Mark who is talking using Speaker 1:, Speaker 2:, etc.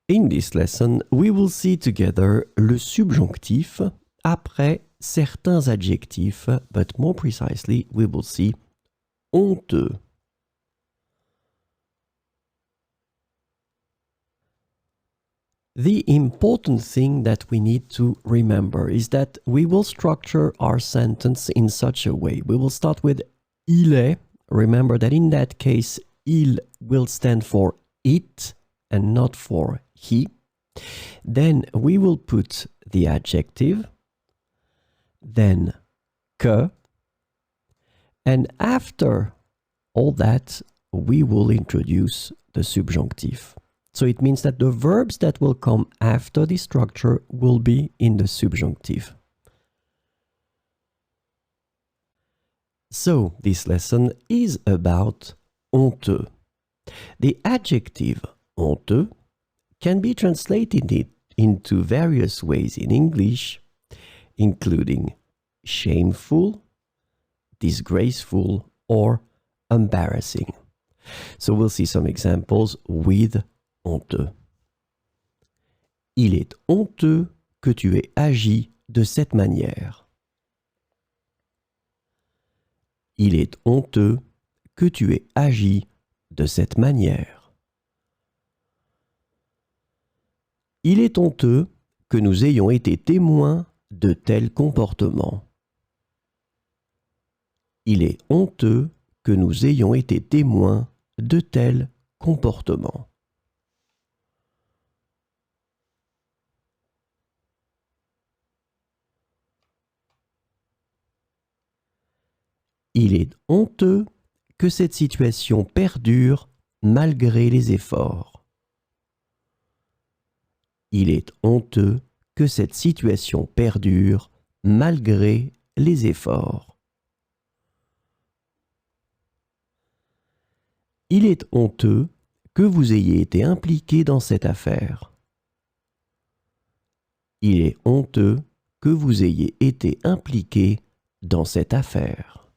Speaker 1: In this lesson, we will see together le subjonctif après certains adjectifs, but more precisely, we will see honteux. The important thing that we need to remember is that we will structure our sentence in such a way. We will start with il est. Remember that in that case, il will stand for it and not for he. Then we will put the adjective, then que, and after all that, we will introduce the subjunctive. So it means that the verbs that will come after this structure will be in the subjunctive. So this lesson is about honteux. The adjective honteux can be translated into various ways in English, including shameful, disgraceful, or embarrassing. So we'll see some examples with honteux. Il est honteux que tu aies agi de cette manière. Il est honteux que tu aies agi de cette manière. Il est honteux que nous ayons été témoins de tels comportements. Il est honteux que nous ayons été témoins de tels comportements. Il est honteux que cette situation perdure malgré les efforts. Il est honteux que cette situation perdure malgré les efforts. Il est honteux que vous ayez été impliqué dans cette affaire. Il est honteux que vous ayez été impliqué dans cette affaire.